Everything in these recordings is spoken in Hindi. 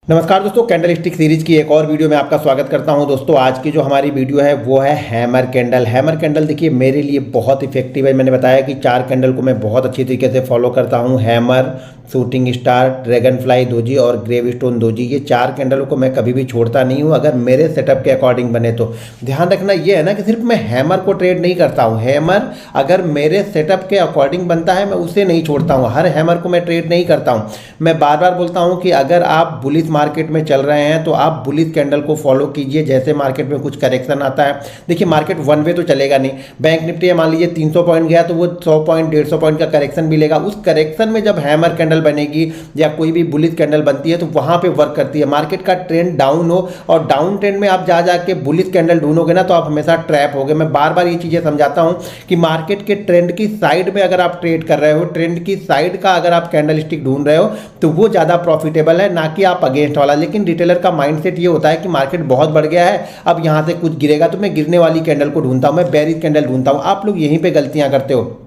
नमस्कार दोस्तों, कैंडलस्टिक सीरीज की एक और वीडियो में आपका स्वागत करता हूं। दोस्तों आज की जो हमारी वीडियो है वो है हैमर कैंडल। हैमर कैंडल देखिए मेरे लिए बहुत इफेक्टिव है। मैंने बताया कि 4 कैंडल को मैं बहुत अच्छी तरीके से फॉलो करता हूं। Hammer, shooting star, dragon fly doji और ग्रेव स्टोन दोजी, ये 4 कैंडलों को मैं कभी भी छोड़ता नहीं हूँ अगर मेरे सेटअप के अकॉर्डिंग बने तो। ध्यान रखना ये है ना कि सिर्फ मैं हैमर को ट्रेड नहीं करता हूँ। हैमर अगर मेरे सेटअप के अकॉर्डिंग बनता है मैं उसे नहीं छोड़ता हूँ। हर हैमर को मैं ट्रेड नहीं करता हूँ। मैं बार बार बोलता हूँ कि अगर आप बुलिश मार्केट में चल रहे हैं तो आप बुलिश कैंडल को फॉलो कीजिए। जैसे मार्केट में कुछ करेक्शन आता है, देखिए मार्केट वन वे तो चलेगा नहीं। बैंक निफ्टी मान लीजिए 300 पॉइंट गया तो वो 100 पॉइंट 150 पॉइंट का करेक्शन भी लेगा। उस करेक्शन में जब हैमर कैंडल बनेगी या कोई भी बुलिश कैंडल बनती है तो वहां पे वर्क करती है। मार्केट का ट्रेंड डाउन हो और डाउन ट्रेंड में आप जा जाके बुलिश कैंडल ढूंढोगे ना तो आप हमेशा ट्रैप होगे। मैं बार बार ये चीजें समझाता हूं कि मार्केट के ट्रेंड की साइड में अगर आप ट्रेड कर रहे हो, ट्रेंड की साइड का अगर आप कैंडल स्टिक ढूंढ रहे हो तो वो ज्यादा प्रॉफिटेबल है, ना कि आप अगेंस्ट वाला। लेकिन रिटेलर का माइंडसेट ये होता है कि मार्केट बहुत बढ़ गया है, अब यहां से कुछ गिरेगा तो मैं गिरने वाली कैंडल को ढूंढता हूं, मैं बेरिश कैंडल ढूंढता हूं। आप लोग यहीं पे गलतियां करते हो।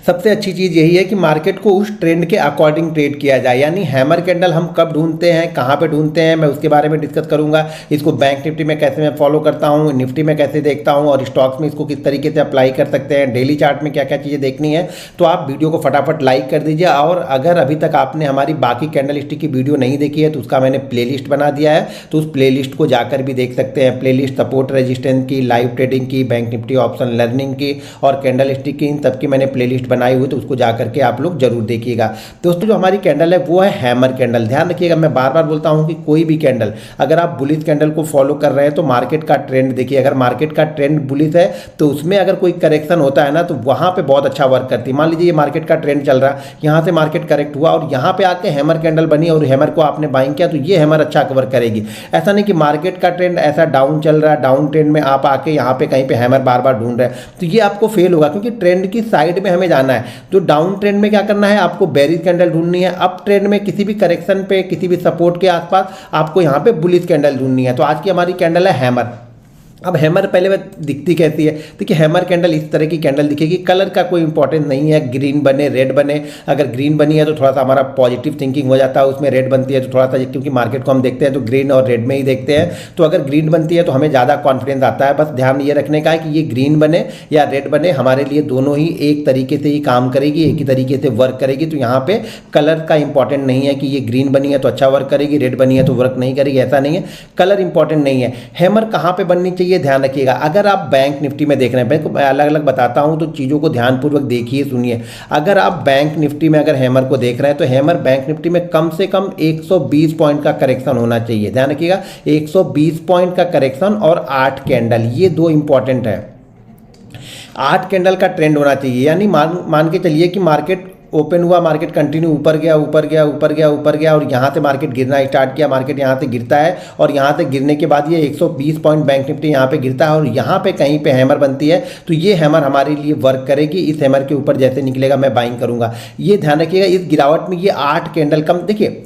सबसे अच्छी चीज़ यही है कि मार्केट को उस ट्रेंड के अकॉर्डिंग ट्रेड किया जाए। यानी हैमर कैंडल हम कब ढूंढते हैं, कहाँ पे ढूंढते हैं, मैं उसके बारे में डिस्कस करूंगा। इसको बैंक निफ्टी में कैसे मैं फॉलो करता हूँ, निफ्टी में कैसे देखता हूँ और स्टॉक्स में इसको किस तरीके से अप्लाई कर सकते हैं, डेली चार्ट में क्या क्या चीज़ें देखनी है। तो आप वीडियो को फटाफट लाइक कर दीजिए। और अगर अभी तक आपने हमारी बाकी कैंडल स्टिक की वीडियो नहीं देखी है तो उसका मैंने प्लेलिस्ट बना दिया है, तो उस प्लेलिस्ट को जाकर भी देख सकते हैं। प्लेलिस्ट सपोर्ट रेजिस्टेंस की, लाइव ट्रेडिंग की, बैंक निफ्टी ऑप्शन लर्निंग की और कैंडल स्टिक की, इन सबकी मैंने प्लेलिस्ट बनाई हुई, तो उसको जाकर के आप लोग जरूर देखिएगा। दोस्तों जो हमारी कैंडल है वो है हैमर कैंडल। ध्यान रखिएगा, मैं बार बार बोलता हूं कि कोई भी कैंडल अगर आप बुलिश कैंडल को फॉलो कर रहे हैं तो मार्केट का ट्रेंड देखिए। अगर मार्केट का ट्रेंड बुलिश है तो उसमें अगर कोई करेक्शन होता है ना तो वहां पे बहुत अच्छा वर्क करती है। मान लीजिए ये मार्केट का ट्रेंड चल रहा है, यहां से मार्केट करेक्ट हुआ और यहां पे आके हैमर कैंडल बनी और हैमर को आपने बाइंग किया तो ये हैमर अच्छा वर्क करेगी। ऐसा नहीं कि मार्केट का ट्रेंड ऐसा डाउन चल रहा है, डाउन ट्रेंड में आप आके यहाँ पे कहीं पे हैमर बार बार ढूंढ रहे हैं तो ये आपको फेल होगा, क्योंकि ट्रेंड की साइड में हमें जाना है। जो डाउन ट्रेंड में क्या करना है, आपको बेरिश कैंडल ढूंढनी है। अप ट्रेंड में किसी भी करेक्शन पे, किसी भी सपोर्ट के आसपास आपको यहां पे बुलिश कैंडल ढूंढनी है। तो आज की हमारी कैंडल है हैमर। अब हैमर पहले वह दिखती कैसी है, देखिए हैमर कैंडल इस तरह की कैंडल दिखेगी। कलर का कोई इंपॉर्टेंस नहीं है, ग्रीन बने रेड बने। अगर ग्रीन बनी है तो थोड़ा सा हमारा पॉजिटिव थिंकिंग हो जाता है, उसमें रेड बनती है तो थोड़ा सा, क्योंकि मार्केट को हम देखते हैं तो ग्रीन और रेड में ही देखते हैं, तो अगर ग्रीन बनती है तो हमें ज़्यादा कॉन्फिडेंस आता है। बस ध्यान ये रखने का है कि ये ग्रीन बने या रेड बने, हमारे लिए दोनों ही एक तरीके से ही काम करेगी, एक ही तरीके से वर्क करेगी। तो यहाँ पे कलर का इंपॉर्टेंट नहीं है कि ये ग्रीन बनी है तो अच्छा वर्क करेगी, रेड बनी है तो वर्क नहीं करेगी, ऐसा नहीं है। कलर इंपॉर्टेंट नहीं है। हैमर कहाँ पे बननी चाहिए ध्यान रखिएगा। अगर आप बैंक निफ्टी में देख रहे हैं, मैं अलग अलग बताता हूं तो चीज़ों को ध्यानपूर्वक देखिए, सुनिए। अगर आप बैंक निफ्टी में अगर हैमर को देख रहे हैं तो हैमर बैंक निफ्टी में कम से कम 120 पॉइंट का करेक्शन होना चाहिए। ध्यान रखिएगा, 120 पॉइंट का करेक्शन और 8 कैंडल, ये दो इंपॉर्टेंट है। 8 कैंडल का ट्रेंड होना चाहिए। यानी मान के चलिए कि मार्केट ओपन हुआ, मार्केट कंटिन्यू ऊपर गया ऊपर गया ऊपर गया ऊपर गया और यहाँ से मार्केट गिरना स्टार्ट किया, मार्केट यहाँ से गिरता है और यहाँ से गिरने के बाद ये 120 पॉइंट बैंक निफ्टी यहाँ पे गिरता है और यहाँ पे कहीं पे हैमर बनती है तो ये हैमर हमारे लिए वर्क करेगी। इस हैमर के ऊपर जैसे निकलेगा मैं बाइंग करूँगा। ये ध्यान रखिएगा, इस गिरावट में ये 8 कैंडल कम, देखिए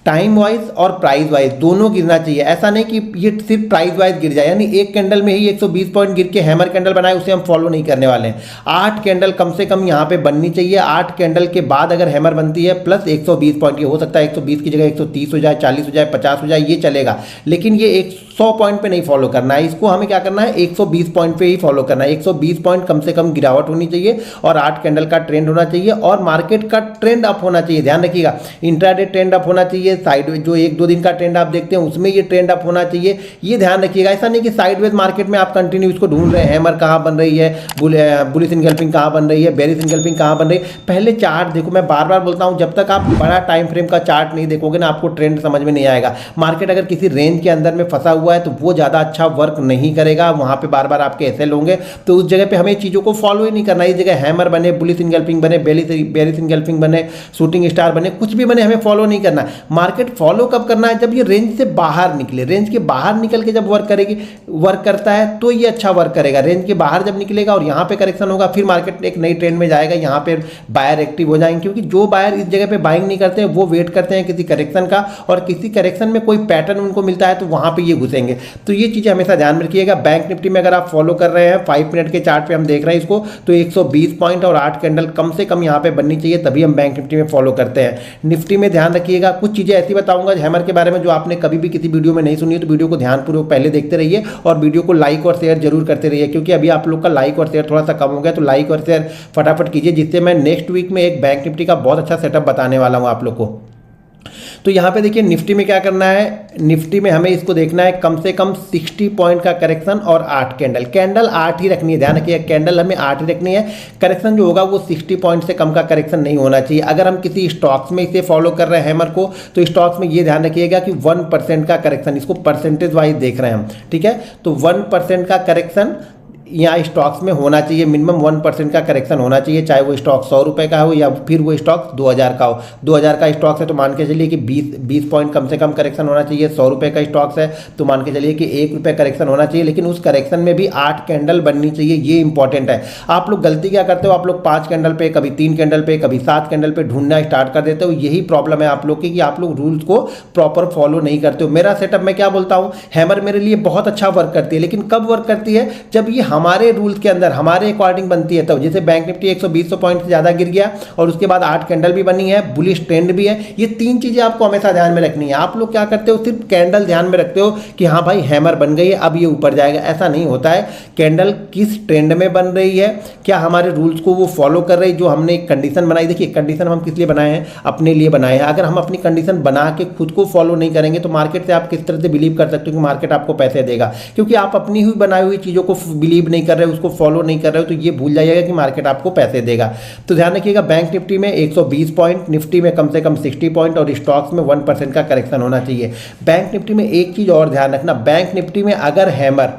टाइम वाइज और प्राइस वाइज दोनों गिरना चाहिए। ऐसा नहीं कि ये सिर्फ प्राइस वाइज गिर जाए, यानी एक कैंडल में ही 120 पॉइंट गिर के हैमर कैंडल बनाए उसे हम फॉलो नहीं करने वाले हैं। 8 कैंडल कम से कम यहाँ पे बननी चाहिए। 8 कैंडल के बाद अगर हैमर बनती है प्लस 120 पॉइंट, ये हो सकता है 120 की जगह 130 हो जाए, 40 हो जाए, 50 हो जाए, ये चलेगा। लेकिन ये 100 पॉइंट पे नहीं फॉलो करना है, इसको हमें क्या करना है 120 पॉइंट पे ही फॉलो करना है। 120 पॉइंट कम से कम गिरावट होनी चाहिए और 8 कैंडल का ट्रेंड होना चाहिए और मार्केट का ट्रेंड अप होना चाहिए। ध्यान रखिएगा, इंट्राडे ट्रेंड अप होना चाहिए, साइड जो 1-2 दिन का ट्रेंड आप देखते हैं उसमें ये ट्रेंड अप होना चाहिए, ये ध्यान रखिएगा। ऐसा नहीं कि साइडवेज मार्केट में आप कंटिन्यू इसको ढूंढ रहे हैं, हैमर कहाँ बन रही है, बुलिश इनगल्फिंग कहाँ बन रही है, बेरिश इनगल्फिंग कहाँ बन रही है। पहले चार्ट देखो, मैं बार बार बोलता हूं जब तक आप बड़ा टाइम फ्रेम का चार्ट नहीं देखोगे ना आपको ट्रेंड समझ में नहीं आएगा। मार्केट अगर किसी रेंज के अंदर में फंसा हुआ है तो वो ज़्यादा अच्छा वर्क नहीं करेगा, वहाँ पे बार बार आपके एसएल होंगे, तो उस जगह पे हमें चीज़ों को फॉलो ही नहीं करना। इस जगह हैमर बने, बुलिश इनगल्फिंग बने, बेरिश इनगल्फिंग बने, शूटिंग स्टार बने, कुछ भी बने, हमें फॉलो नहीं करना। मार्केट फॉलो कब करना है, जब ये रेंज से बाहर निकले। रेंज के बाहर निकल के जब वर्क करता है तो ये अच्छा वर्क करेगा। रेंज के बाहर जब निकलेगा और यहाँ पे करेक्शन होगा फिर मार्केट एक नई ट्रेंड में जाएगा, यहाँ पे बायर एक्टिव हो जाएंगे। क्योंकि जो बायर इस जगह पे बाइंग नहीं करते हैं वो वेट करते हैं किसी करेक्शन का, और किसी करेक्शन में कोई पैटर्न उनको मिलता है तो वहाँ पे ये घुसेंगे। तो ये चीज़ें हमेशा ध्यान में रखिएगा। बैंक निफ्टी में अगर आप फॉलो कर रहे हैं 5 मिनट के चार्ट पे हम देख रहे हैं इसको, तो 120 पॉइंट और 8 कैंडल कम से कम यहाँ पे बननी चाहिए, तभी हम बैंक निफ्टी में फॉलो करते हैं। निफ्टी में ध्यान रखिएगा, कुछ चीज़ें चीज़ें ऐसी बताऊंगा हैमर के बारे में जो आपने कभी भी किसी वीडियो में नहीं सुनी है, तो वीडियो को ध्यानपूर्वक पहले देखते रहिए और वीडियो को लाइक और शेयर जरूर करते रहिए, क्योंकि अभी आप लोग का लाइक और शेयर थोड़ा सा कम हो गया, तो लाइक और शेयर फटाफट कीजिए, जिससे मैं नेक्स्ट वीक में एक बैंक निफ्टी का बहुत अच्छा सेटअप बताने वाला हूँ आप लोग को। तो यहाँ पे देखिए निफ्टी में क्या करना है, निफ्टी में हमें इसको देखना है कम से कम 60 पॉइंट का करेक्शन और 8 कैंडल 8 ही रखनी है, ध्यान रखिए कैंडल हमें 8 ही रखनी है। करेक्शन जो होगा वो 60 पॉइंट से कम का करेक्शन नहीं होना चाहिए। अगर हम किसी स्टॉक्स में इसे फॉलो कर रहे हैं हैमर को, तो स्टॉक्स में ये ध्यान रखिएगा कि 1% का करेक्शन, इसको परसेंटेज वाइज देख रहे हैं हम, ठीक है, तो 1% का करेक्शन यहाँ स्टॉक्स में होना चाहिए, मिनिमम 1% का करेक्शन होना चाहिए, चाहे वो स्टॉक 100 रुपये का हो या फिर वो स्टॉक 2000 का हो। 2000 का स्टॉक्स है तो मान के चलिए कि 20 पॉइंट कम से कम करेक्शन होना चाहिए। 100 रुपये का स्टॉक्स है तो मान के चलिए कि 1 रुपये करेक्शन होना चाहिए, लेकिन उस करेक्शन में भी 8 कैंडल बननी चाहिए, ये इंपॉर्टेंट है। आप लोग गलती क्या करते हो, आप लोग 5 कैंडल पे, कभी 3 कैंडल पे, कभी 7 कैंडल पे ढूंढना स्टार्ट कर देते हो। यही प्रॉब्लम है आप लोग की कि आप लोग रूल्स को प्रॉपर फॉलो नहीं करते हो। मेरा सेटअप मैं क्या बोलता हूँ, हैमर मेरे लिए बहुत अच्छा वर्क करती है, लेकिन कब वर्क करती है, जब ये हमारे रूल्स के अंदर हमारे अकॉर्डिंग बनती है। तब जैसे बैंक निफ्टी 120 पॉइंट से ज्यादा गिर गया और उसके बाद 8 कैंडल भी बनी है, बुलिश ट्रेंड भी है, ये 3 चीजें आपको हमेशा ध्यान में रखनी है। आप लोग क्या करते हो, सिर्फ कैंडल ध्यान में रखते हो कि हाँ भाई हैमर बन गई है, अब ये ऊपर जाएगा, ऐसा नहीं होता है। कैंडल किस ट्रेंड में बन रही है, क्या हमारे रूल्स को वो फॉलो कर रही है, जो हमने एक कंडीशन बनाई। देखिए कंडीशन हम किस लिए बनाए हैं, अपने लिए बनाए हैं। अगर हम अपनी कंडीशन बना के खुद को फॉलो नहीं करेंगे तो मार्केट से आप किस तरह से बिलीव कर सकते हो कि मार्केट आपको पैसे देगा, क्योंकि आप अपनी ही बनाई हुई चीजों को बिलीव नहीं कर रहे हो, उसको फॉलो नहीं कर रहे हो, तो ये भूल जाइएगा कि मार्केट आपको पैसे देगा। तो ध्यान रखिएगा बैंक निफ्टी में 120 पॉइंट, निफ्टी में कम से कम 60 पॉइंट और स्टॉक्स में 1% का करेक्शन होना चाहिए। बैंक निफ्टी में एक चीज और ध्यान रखना, बैंक निफ्टी में अगर हैमर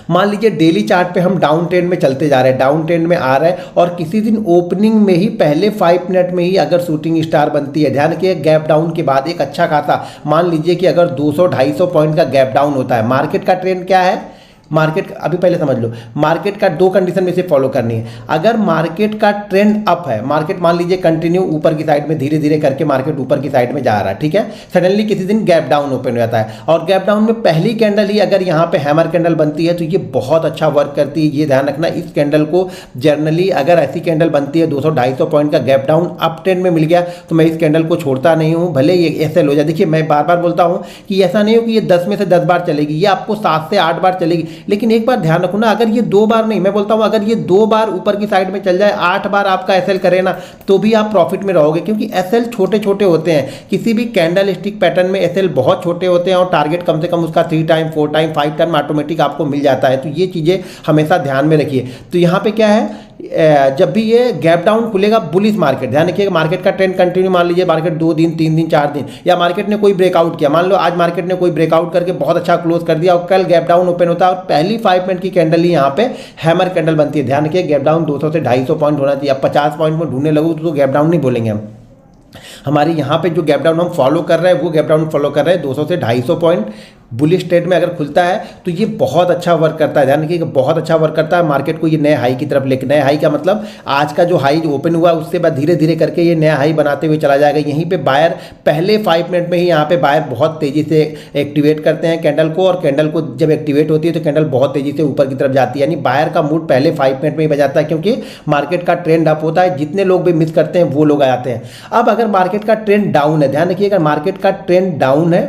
मान लीजिए डेली चार्ट पे हम डाउन ट्रेंड में चलते जा रहे हैं, डाउन ट्रेंड में आ रहे हैं और किसी दिन ओपनिंग में ही पहले 5 मिनट में ही अगर शूटिंग स्टार बनती है, ध्यान रखिए गैप डाउन के बाद एक अच्छा खासा, मान लीजिए कि अगर 200-250 पॉइंट का गैप डाउन होता है, मार्केट का ट्रेंड क्या है, मार्केट अभी पहले समझ लो, मार्केट का 2 कंडीशन में से फॉलो करनी है। अगर मार्केट का ट्रेंड अप है, मार्केट मान लीजिए कंटिन्यू ऊपर की साइड में धीरे धीरे करके मार्केट ऊपर की साइड में जा रहा है, ठीक है, सडनली किसी दिन गैप डाउन ओपन हो जाता है और गैप डाउन में पहली कैंडल ही अगर यहाँ पे हैमर कैंडल बनती है तो ये बहुत अच्छा वर्क करती है। ये ध्यान रखना, इस कैंडल को जनरली अगर ऐसी कैंडल बनती है 200-250 पॉइंट का गैप डाउन अप ट्रेंड में मिल गया तो मैं इस कैंडल को छोड़ता नहीं हूँ, भले ये एसएल हो जाए। देखिए मैं बार बार बोलता हूँ कि ऐसा नहीं हो कि ये 10 में से 10 बार चलेगी, ये आपको 7 से 8 बार चलेगी, लेकिन एक बार ध्यान रखो ना, अगर ये 2 बार नहीं, मैं बोलता हूं अगर ये 2 बार ऊपर की साइड में चल जाए, 8 बार आपका एसएल करे ना, तो भी आप प्रॉफिट में रहोगे, क्योंकि एसएल छोटे छोटे होते हैं। किसी भी कैंडल स्टिक पैटर्न में एसएल बहुत छोटे होते हैं और टारगेट कम से कम उसका 3 टाइम 4 टाइम 5 टाइम ऑटोमेटिक आपको मिल जाता है। तो ये चीजें हमेशा ध्यान में रखिए। तो यहाँ पे क्या है, जब भी ये गैप डाउन खुलेगा बुलिश मार्केट, ध्यान रखिएगा मार्केट का ट्रेंड कंटिन्यू, मान लीजिए मार्केट 2 दिन 3 दिन 4 दिन, या मार्केट ने कोई ब्रेकआउट किया, मान लो आज मार्केट ने कोई ब्रेकआउट करके बहुत अच्छा क्लोज कर दिया और कल गैप डाउन ओपन होता है और पहली 5 मिनट की कैंडल ही यहाँ पे हैमर कैंडल बनती है। ध्यान रखिए गैप डाउन 200 से 250 पॉइंट होना चाहिए। अब 50 पॉइंट में ढूंढने लगो तो गैप डाउन नहीं बोलेंगे हम, हमारी यहाँ पे जो गैप डाउन हम फॉलो कर रहे हैं वो गैप डाउन फॉलो कर रहे हैं 200 से 250 पॉइंट बुलिश ट्रेड में अगर खुलता है तो ये बहुत अच्छा वर्क करता है। ध्यान रखिए बहुत अच्छा वर्क करता है, मार्केट को ये नए हाई की तरफ लेके, नए हाई का मतलब आज का जो हाई ओपन हुआ उससे बाद धीरे धीरे करके ये नया हाई बनाते हुए चला जाएगा। यहीं पे बायर पहले 5 मिनट में ही यहाँ पे बायर बहुत तेजी से एक्टिवेट करते हैं कैंडल को, और कैंडल को जब एक्टिवेट होती है तो कैंडल बहुत तेजी से ऊपर की तरफ जाती है, यानी बायर का मूड पहले 5 मिनट में ही बजाता है, क्योंकि मार्केट का ट्रेंड अप होता है, जितने लोग भी मिस करते हैं वो लोग आ जाते हैं। अब अगर मार्केट का ट्रेंड डाउन है, ध्यान रखिए अगर मार्केट का ट्रेंड डाउन है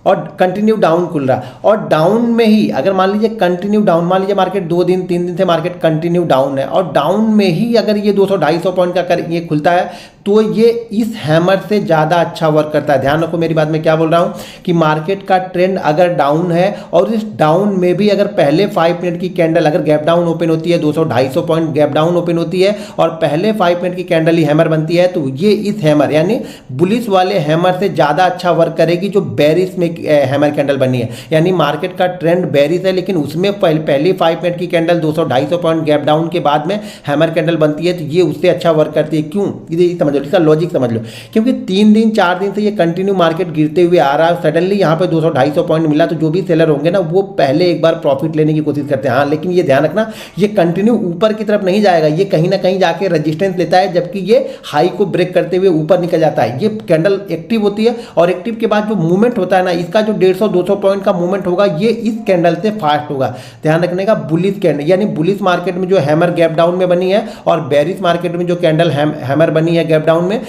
और कंटिन्यू डाउन खुल रहा, और डाउन में ही अगर मान लीजिए कंटिन्यू डाउन, मान लीजिए मार्केट 2 दिन 3 दिन से मार्केट कंटिन्यू डाउन है और डाउन में ही अगर ये 200-250 पॉइंट का ये खुलता है तो ये इस हैमर से ज़्यादा अच्छा वर्क करता है। ध्यान रखो मेरी बात में क्या बोल रहा हूँ कि मार्केट का ट्रेंड अगर डाउन है और इस डाउन में भी अगर पहले 5 मिनट की कैंडल अगर गैप डाउन ओपन होती है, 200-250 पॉइंट गैप डाउन ओपन होती है और पहले 5 मिनट की कैंडल ही हैमर बनती है, तो ये इस हैमर यानी बुलिश वाले हैमर से ज़्यादा अच्छा वर्क करेगी जो बेरिश में हैमर कैंडल बनी है। यानी मार्केट का ट्रेंड बेरिश है लेकिन उसमें पहली 5 मिनट की कैंडल 200-250 पॉइंट गैप डाउन के बाद में हैमर कैंडल बनती है, तो ये उससे अच्छा वर्क करती है। क्यों, ये समझ लो, इसका लॉजिक समझ लो, क्योंकि 3 दिन 4 दिन से ये कंटिन्यू मार्केट गिरते हुए आ रहा है, सडनली यहाँ पे 200-250 पॉइंट मिला, तो जो भी सेलर होंगे ना वो पहले एक बार प्रॉफिट लेने की कोशिश करते हैं। हाँ, लेकिन ये ध्यान रखना ये कंटिन्यू ऊपर की तरफ नहीं जाएगा, ये कहीं ना कहीं जाके रेजिस्टेंस लेता है, जबकि ये हाई को ब्रेक करते हुए ऊपर निकल जाता है। ये कैंडल एक्टिव होती है और एक्टिव के बाद जो मूवमेंट होता है ना, इसका जो 150-200 पॉइंट का मूवमेंट होगा ये इस कैंडल से फास्ट होगा। ध्यान रखने का, बुलिश कैंडल यानी बुलिश मार्केट में जो हैमर गैप डाउन में बनी है और बेरिश मार्केट में जो कैंडल हैमर बनी है गैप गैप डाउन में।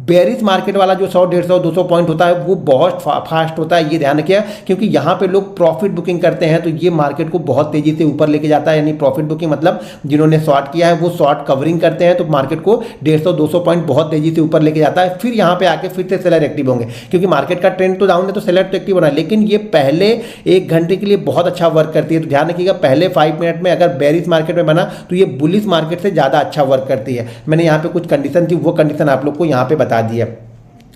बेरिश मार्केट वाला जो 100, 150, 200 पॉइंट होता है वो बहुत फास्ट होता है, ये ध्यान रखिए, क्योंकि यहाँ पे लोग प्रॉफिट बुकिंग करते हैं तो ये मार्केट को बहुत तेजी से ऊपर लेके जाता है। यानी प्रॉफिट बुकिंग मतलब जिन्होंने शॉर्ट किया है वो शॉर्ट कवरिंग करते हैं तो मार्केट को 150, 200 पॉइंट बहुत तेजी से ऊपर लेके जाता है। फिर यहाँ पे आके फिर से सेलर एक्टिव होंगे, क्योंकि मार्केट का ट्रेंड तो डाउन है तो सेलर तो एक्टिव होना है, लेकिन ये पहले 1 घंटे के लिए बहुत अच्छा वर्क करती है। तो ध्यान रखिएगा, पहले 5 मिनट में अगर बेरिश मार्केट में बना तो ये बुलिश मार्केट से ज़्यादा अच्छा वर्क करती है। मैंने यहाँ पे कुछ कंडीशन थी, वो कंडीशन आप लोग को यहाँ पे बता दी है।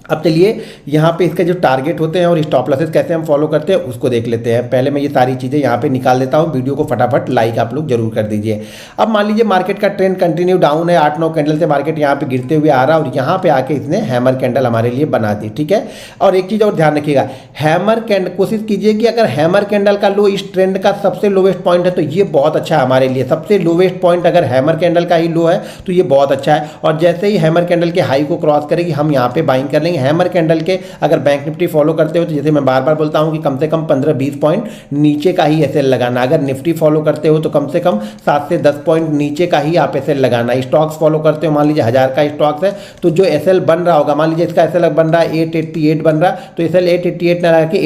अब चलिए यहाँ पे इसके जो टारगेट होते हैं और स्टॉप लॉसेस कैसे हम फॉलो करते हैं उसको देख लेते हैं। पहले मैं ये सारी चीज़ें यहाँ पे निकाल देता हूँ, वीडियो को फटाफट लाइक आप लोग जरूर कर दीजिए। अब मान लीजिए मार्केट का ट्रेंड कंटिन्यू डाउन है, 8-9 कैंडल से मार्केट यहाँ पे गिरते हुए आ रहा है और यहाँ पे आके इसने हैमर कैंडल हमारे लिए बना दी, ठीक है। और एक चीज़ और ध्यान रखिएगा, हैमर कैंडल कोशिश कीजिए कि अगर हैमर कैंडल का लो इस ट्रेंड का सबसे लोवेस्ट पॉइंट है तो ये बहुत अच्छा है हमारे लिए। सबसे लोवेस्ट पॉइंट अगर हैमर कैंडल का ही लो है तो ये बहुत अच्छा है, और जैसे ही हैमर कैंडल के हाई को क्रॉस करेगी हम यहाँ पे बाइंग कर लेंगे। हैमर कैंडल के अगर बैंक निफ्टी फॉलो करते हो तो जैसे मैं बार बार बोलता हूं कि कम से कम 15-20 पॉइंट नीचे का ही एसएल लगाना। अगर निफ्टी फॉलो करते हो तो कम से कम 7 से 10 पॉइंट नीचे का ही आप एसएल लगाना। स्टॉक्स फॉलो करते हो, मान लीजिए 1000 का स्टॉक्स है तो जो एसएल बन रहा होगा, मान लीजिए इसका एसएल बन रहा है 888 बन रहा, तो एसएल 888 ना लगा के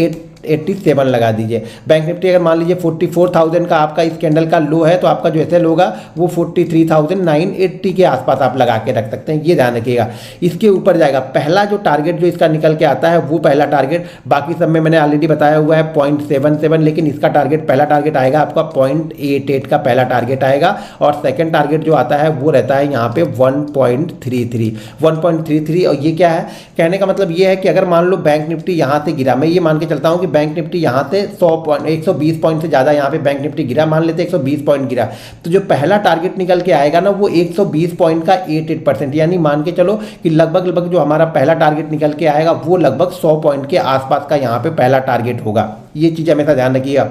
887 लगा दीजिए। बैंक निफ्टी अगर मान लीजिए 44,000 का आपका इस कैंडल का लो है तो आपका जो एसएल होगा वो 43,980 के आसपास आप लगा के रख सकते हैं, ये ध्यान रखिएगा। इसके ऊपर जाएगा पहला जो टारगेट जो इसका निकल के आता है वो पहला टारगेट, बाकी सब में मैंने ऑलरेडी बताया हुआ है 0.77, लेकिन इसका टारगेट पहला टारगेट आएगा आपका 0.88 का पहला टारगेट आएगा, और सेकेंड टारगेट जो आता है वो रहता है यहाँ पे 1.33। और ये क्या है, कहने का मतलब ये है कि अगर मान लो बैंक निफ्टी यहाँ से गिरा, मैं ये मान के चलता हूँ कि बैंक निफ्टी यहाँ से 120 पॉइंट से ज़्यादा यहाँ पे बैंक निफ्टी गिरा, मान लेते 120 पॉइंट गिरा, तो जो पहला टारगेट निकल के आएगा ना वो 120 पॉइंट का 88%, यानी मान के चलो कि लगभग जो हमारा पहला टारगेट निकल के आएगा वो लगभग 100 पॉइंट के आसपास का यहाँ पे पहला टारगेट होगा। ये चीज़ हमेशा ध्यान रखिएगा।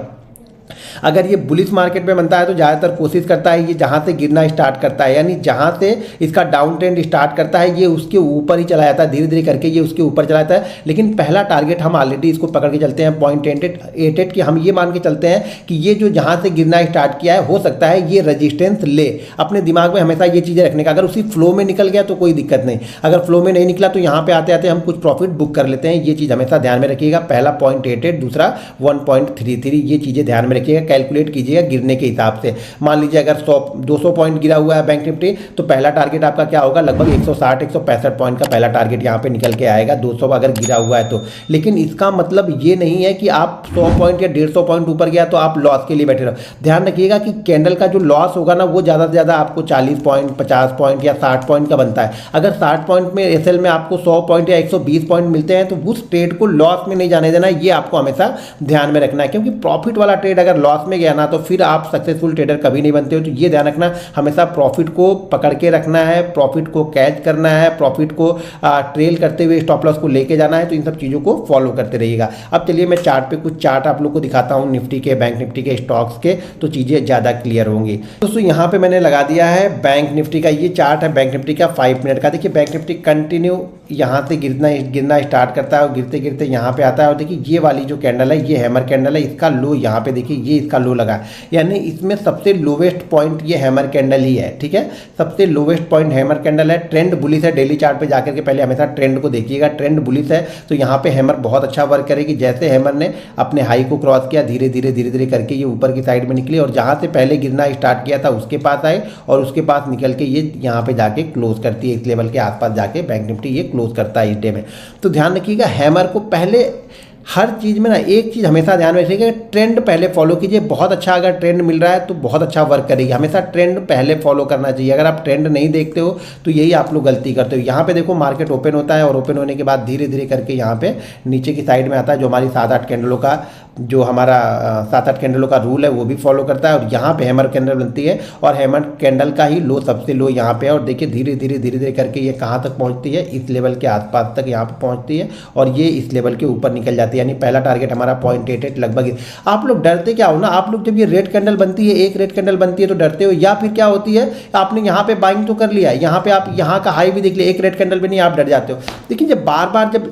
अगर ये बुलिश मार्केट में बनता है तो ज़्यादातर कोशिश करता है ये जहाँ से गिरना स्टार्ट करता है, यानी जहाँ से इसका डाउन ट्रेंड स्टार्ट करता है ये उसके ऊपर ही चला जाता है, धीरे धीरे करके ये उसके ऊपर चला जाता है। लेकिन पहला टारगेट हम ऑलरेडी इसको पकड़ के चलते हैं 0.88 की, हम ये मान के चलते हैं कि ये जो जहाँ से गिरना स्टार्ट किया है हो सकता है ये रजिस्टेंस ले। अपने दिमाग में हमेशा ये चीज़ें रखने का, अगर उसी फ्लो में निकल गया तो कोई दिक्कत नहीं, अगर फ्लो में नहीं निकला तो यहाँ पे आते आते हम कुछ प्रॉफिट बुक कर लेते हैं। ये चीज़ हमेशा ध्यान में रखिएगा, पहला 0.88, दूसरा 1.33, ये चीज़ें ध्यान में रखिएगा, कैलकुलेट कीजिएगा गिरने के हिसाब से। मान लीजिए अगर 200 पॉइंट गिरा हुआ है बैंक निफ्टी तो पहला टारगेट आपका क्या होगा, लगभग 160-165 पॉइंट का पहला टारगेट यहाँ पे निकल के आएगा 200 अगर गिरा हुआ है तो। लेकिन इसका मतलब ये नहीं है कि आप 100 पॉइंट या 150 पॉइंट ऊपर गया तो आप लॉस के लिए बैठे रहो। ध्यान रखिएगा कि कैंडल का जो लॉस होगा ना वो ज़्यादा से ज़्यादा आपको 40 पॉइंट, 50 पॉइंट या 60 पॉइंट का बनता है। अगर 60 पॉइंट में एसएल में आपको 100 पॉइंट या 120 पॉइंट मिलते हैं तो उस ट्रेड को लॉस में नहीं जाने देना, ये आपको हमेशा ध्यान में रखना है, क्योंकि प्रॉफिट वाला ट्रेड अगर लॉस में गया ना तो फिर आप सक्सेसफुल ट्रेडर कभी नहीं बनते हो। तो ये ध्यान रखना, हमेशा प्रॉफिट को पकड़ के रखना है, प्रॉफिट को कैच करना है, प्रॉफिट को ट्रेल करते हुए स्टॉप लॉस को लेके जाना है। तो इन सब चीज़ों को फॉलो करते रहिएगा। अब चलिए मैं चार्ट पे कुछ चार्ट आप लोग को दिखाता हूँ निफ्टी के, बैंक निफ्टी के, स्टॉक्स के, तो चीज़ें ज़्यादा क्लियर होंगी। दोस्तों यहाँ पे मैंने लगा दिया है बैंक निफ्टी का, ये चार्ट है बैंक निफ्टी का 5 मिनट का। देखिए बैंक निफ्टी कंटिन्यू यहाँ से गिरना स्टार्ट करता है और गिरते गिरते यहाँ पे आता है, और देखिए ये वाली जो कैंडल है ये हैमर कैंडल है, इसका लो यहाँ पे देखिए ये इसका लो लगा है, यानी इसमें सबसे लोवेस्ट पॉइंट ये हैमर कैंडल ही है, ठीक है। सबसे लोवेस्ट पॉइंट हैमर कैंडल है। ट्रेंड बुलिश है, डेली चार्ट पे जाकर के पहले हमेशा ट्रेंड को देखिएगा, ट्रेंड बुलिश है तो यहाँ पे हैमर बहुत अच्छा वर्क करेगी। जैसे हैमर ने अपने हाई को क्रॉस किया धीरे धीरे करके ये ऊपर की साइड में निकली और जहाँ से पहले गिरना स्टार्ट किया था उसके पास आए और उसके पास निकल के ये यहाँ पे जाके क्लोज करती है, इस लेवल के आसपास जाके बैंक निफ्टी ये क्लोज करता है इस डे में। तो ध्यान रखिएगा हैमर को पहले हर चीज़ में ना एक चीज़ हमेशा ध्यान में रखिएगा, ट्रेंड पहले फॉलो कीजिए। बहुत अच्छा अगर ट्रेंड मिल रहा है तो बहुत अच्छा वर्क करेगी, हमेशा ट्रेंड पहले फॉलो करना चाहिए। अगर आप ट्रेंड नहीं देखते हो तो यही आप लोग गलती करते हो। यहाँ पे देखो मार्केट ओपन होता है और ओपन होने के बाद धीरे धीरे करके यहाँ पे नीचे की साइड में आता है, जो हमारी 7-8 कैंडलों का जो हमारा 7-8 कैंडलों का रूल है वो भी फॉलो करता है, और यहाँ पे हैमर कैंडल बनती है और हैमर कैंडल का ही लो सबसे लो यहाँ पे है। और देखिए धीरे धीरे करके ये कहाँ तक पहुँचती है, इस लेवल के आसपास तक यहाँ पे पहुँचती है और ये इस लेवल के ऊपर निकल जाती है, यानी पहला टारगेट हमारा 0.88 लगभग। आप लोग डरते क्या हो ना, आप लोग जब ये रेड कैंडल बनती है, एक रेड कैंडल बनती है तो डरते हो, या फिर क्या होती है आपने यहाँ पे बाइंग तो कर लिया, यहाँ पे आप यहाँ का हाई भी देख लिया, एक रेड कैंडल भी नहीं, आप डर जाते हो। लेकिन जब बार बार जब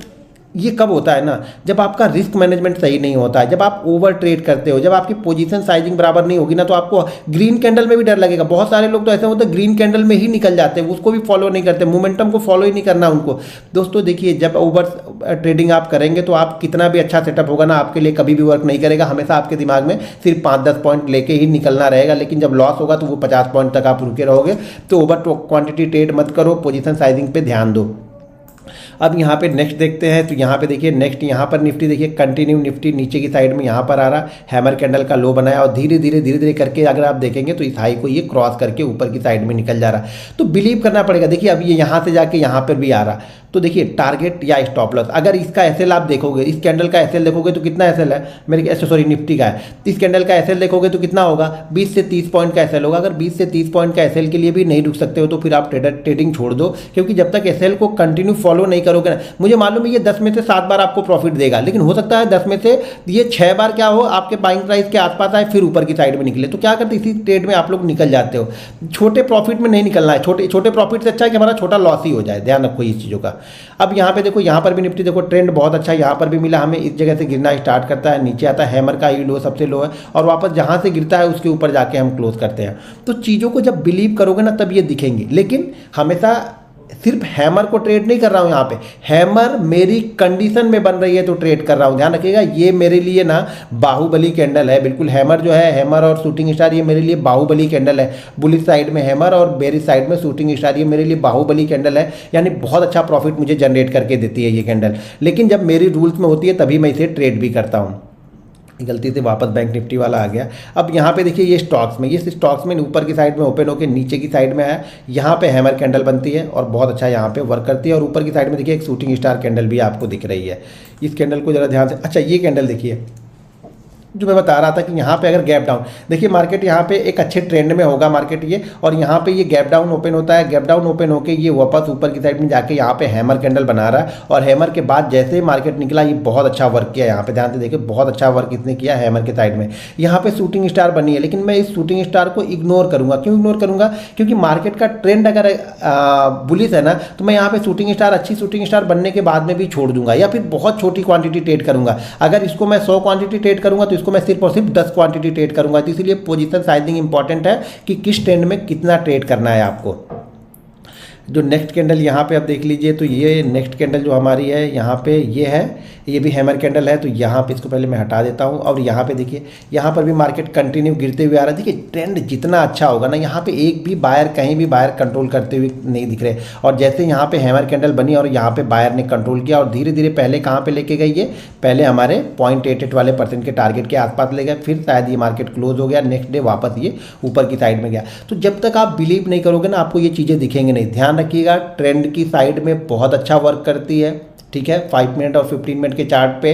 ये कब होता है ना, जब आपका रिस्क मैनेजमेंट सही नहीं होता है, जब आप ओवर ट्रेड करते हो, जब आपकी पोजीशन साइजिंग बराबर नहीं होगी ना, तो आपको ग्रीन कैंडल में भी डर लगेगा। बहुत सारे लोग तो ऐसे होते हैं ग्रीन कैंडल में ही निकल जाते हैं, उसको भी फॉलो नहीं करते, मोमेंटम को फॉलो ही नहीं करना उनको। दोस्तों देखिए, जब ओवर ट्रेडिंग आप करेंगे तो आप कितना भी अच्छा सेटअप होगा ना, आपके लिए कभी भी वर्क नहीं करेगा। हमेशा आपके दिमाग में सिर्फ 5-10 पॉइंट लेके ही निकलना रहेगा, लेकिन जब लॉस होगा तो वो 50 पॉइंट तक आप रुके रहोगे। तो ओवर क्वांटिटी ट्रेड मत करो, पोजीशन साइजिंग पे ध्यान दो। अब यहाँ पे नेक्स्ट देखते हैं, तो यहाँ पे देखिए नेक्स्ट यहाँ पर निफ्टी देखिए कंटिन्यू निफ्टी नीचे की साइड में यहाँ पर आ रहा, हैमर कैंडल का लो बनाया और धीरे धीरे करके अगर आप देखेंगे तो इस हाई को ये क्रॉस करके ऊपर की साइड में निकल जा रहा। तो बिलीव करना पड़ेगा। देखिए अब ये यहाँ से जाके यहाँ पर भी आ रहा, तो देखिए टारगेट या स्टॉप लॉस, अगर इसका एसएल आप देखोगे, इस कैंडल का एसएल देखोगे तो कितना एसएल है मेरे, सॉरी निफ्टी का है, इस कैंडल का एसएल देखोगे तो कितना होगा, 20 से 30 पॉइंट का एसएल होगा। अगर 20 से 30 पॉइंट का एसएल के लिए भी नहीं रुक सकते हो तो फिर आप ट्रेडिंग छोड़ दो, क्योंकि जब तक एसएल को कंटिन्यू फॉलो नहीं करोगे ना, मुझे मालूम है ये 10 में से 7 बार आपको प्रॉफिट देगा, लेकिन हो सकता है 10 में से ये 6 बार क्या हो, आपके बाइंग प्राइस के आसपास आए फिर ऊपर की साइड में निकले। तो क्या करते, इसी ट्रेड में आप लोग निकल जाते हो। छोटे प्रॉफिट में नहीं निकलना है, छोटे प्रॉफिट से अच्छा है कि हमारा छोटा लॉस ही हो जाए, ध्यान रखो इस चीज़ों का। अब यहाँ पे देखो, यहाँ पर भी निफ्टी देखो ट्रेंड बहुत अच्छा है, यहाँ पर भी मिला हमें, इस जगह से गिरना स्टार्ट करता है, नीचे आता है, हैमर का ही लो सबसे लो है, और वापस जहाँ से गिरता है उसके ऊपर जाके हम क्लोज करते हैं। तो चीज़ों को जब बिलीव करोगे ना तब ये दिखेंगी। लेकिन हमेशा सिर्फ हैमर को ट्रेड नहीं कर रहा हूँ, यहाँ पे हैमर मेरी कंडीशन में बन रही है तो ट्रेड कर रहा हूँ। ध्यान रखिएगा, ये मेरे लिए ना बाहुबली कैंडल है, बिल्कुल हैमर जो है, हैमर और शूटिंग स्टार, ये मेरे लिए बाहुबली कैंडल है। बुलिश साइड में हैमर और बेरिश साइड में शूटिंग स्टार, ये मेरे लिए बाहुबली कैंडल है, यानी बहुत अच्छा प्रॉफिट मुझे जनरेट करके देती है ये कैंडल। लेकिन जब मेरी रूल्स में होती है तभी मैं इसे ट्रेड भी करता हूँ। गलती से वापस बैंक निफ्टी वाला आ गया। अब यहाँ पे देखिए, ये स्टॉक्स में, ये स्टॉक्स में ऊपर की साइड में ओपन होकर नीचे की साइड में आया, यहाँ पे हैमर कैंडल बनती है और बहुत अच्छा यहाँ पे वर्क करती है। और ऊपर की साइड में देखिए एक शूटिंग स्टार कैंडल भी आपको दिख रही है। इस कैंडल को जरा ध्यान से, अच्छा ये कैंडल देखिए जो मैं बता रहा था कि यहाँ पे अगर गैप डाउन, देखिए मार्केट यहाँ पे एक अच्छे ट्रेंड में होगा मार्केट ये, और यहाँ पे ये गैप डाउन ओपन होता है, गैप डाउन ओपन होके ये वापस ऊपर की साइड में जाके यहाँ पे हैमर कैंडल बना रहा है। और हैमर के बाद जैसे ही मार्केट निकला, ये बहुत अच्छा वर्क किया, यहाँ पे ध्यान से देखिए बहुत अच्छा वर्क इसने किया हैमर के साइड में। यहाँ पे शूटिंग स्टार बनी है, लेकिन मैं इस शूटिंग स्टार को इग्नोर करूँगा। क्यों इग्नोर करूँगा, क्योंकि मार्केट का ट्रेंड अगर बुलिश है ना, तो मैं यहाँ पे शूटिंग स्टार, अच्छी शूटिंग स्टार बनने के बाद में भी छोड़ दूंगा, या फिर बहुत छोटी क्वांटिटी ट्रेड करूँगा। अगर इसको मैं 100 क्वांटिटी ट्रेड करूँगा तो इसको मैं सिर्फ और सिर्फ 10 क्वांटिटी ट्रेड करूंगा। तो इसीलिए पोजीशन साइजिंग इंपॉर्टेंट है कि किस ट्रेंड में कितना ट्रेड करना है आपको। जो नेक्स्ट कैंडल यहाँ पे आप देख लीजिए, तो ये नेक्स्ट कैंडल जो हमारी है यहाँ पे ये है, ये भी हैमर कैंडल है। तो यहाँ पे इसको पहले मैं हटा देता हूँ। और यहाँ पे देखिए, यहाँ पर भी मार्केट कंटिन्यू गिरते हुए आ रहा है। देखिए ट्रेंड जितना अच्छा होगा ना, यहाँ पे एक भी बायर, कहीं भी बायर कंट्रोल करते हुए नहीं दिख रहे। और जैसे यहाँ पे हैमर कैंडल बनी और यहाँ पे बायर ने कंट्रोल किया और धीरे धीरे पहले कहाँ पे लेके गई, ये पहले हमारे 0.88 वाले % के टारगेट के आसपास ले गए, फिर शायद ये मार्केट क्लोज हो गया, नेक्स्ट डे वापस ये ऊपर की साइड में गया। तो जब तक आप बिलीव नहीं करोगे ना, आपको ये चीज़ें दिखेंगे नहीं। ध्यान रखिएगा, ट्रेंड की साइड में बहुत अच्छा वर्क करती है, ठीक है। 5 मिनट और 15 मिनट के चार्ट पे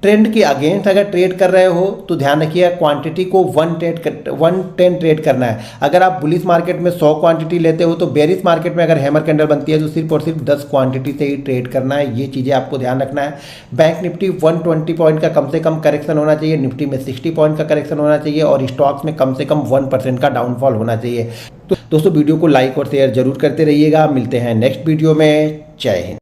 ट्रेंड के अगेंस्ट अगर ट्रेड कर रहे हो तो ध्यान रखिए क्वांटिटी को 110 ट्रेड करना है। अगर आप बुलिश मार्केट में 100 क्वांटिटी लेते हो तो बेरिश मार्केट में अगर हैमर कैंडल बनती है तो सिर्फ और सिर्फ 10 क्वांटिटी से ही ट्रेड करना है। ये चीज़ें आपको ध्यान रखना है। बैंक निफ्टी 120 पॉइंट का कम से कम करेक्शन होना चाहिए, निफ्टी में 60 पॉइंट का करेक्शन होना चाहिए और स्टॉक्स में कम से कम 1% का डाउनफॉल होना चाहिए। तो दोस्तों वीडियो को लाइक और शेयर जरूर करते रहिएगा। मिलते हैं नेक्स्ट वीडियो में। जय हिंद।